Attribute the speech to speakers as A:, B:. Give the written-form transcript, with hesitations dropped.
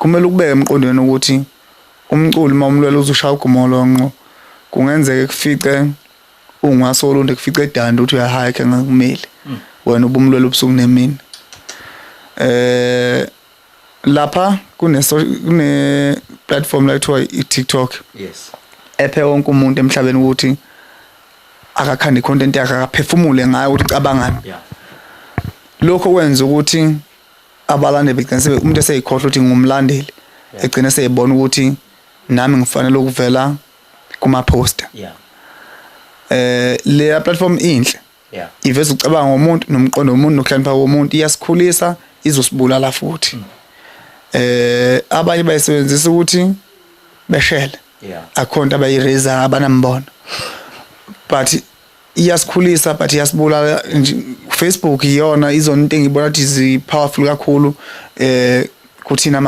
A: kumele ukubeke emqondweni ukuthi umculi mawumlwela uzushaya ugomolonqo kungenzeka kufice ungasolunde kufice edanda uthi uyahike ngakumeli wena ubumlwela ubusuku nemini lapha kune platform la kuthiwa iTikTok
B: yes
A: ephe wonke umuntu emhlabeni ukuthi akakhanda icontent yakhe akaphefumule ngayo ukuthi cabangani lokho kwenza ukuthi abalandeli begcine umuntu eseyikhohle ukuthi ngumlandeli egcina seyibona ukuthi nami ngifanele ukuvela kuma poster le platform inhle iveza ucabanga ngomuntu nomqondo womuntu nokukhanipha womuntu iyasikhulisa izosibulala futhi abanye bayisebenzisa ukuthi beshele akhonto abayiraise abanambono but iyasikhulisa but iyasibulala Facebook iyona izona into engibona ukuthi zi powerful kakhulu kuthina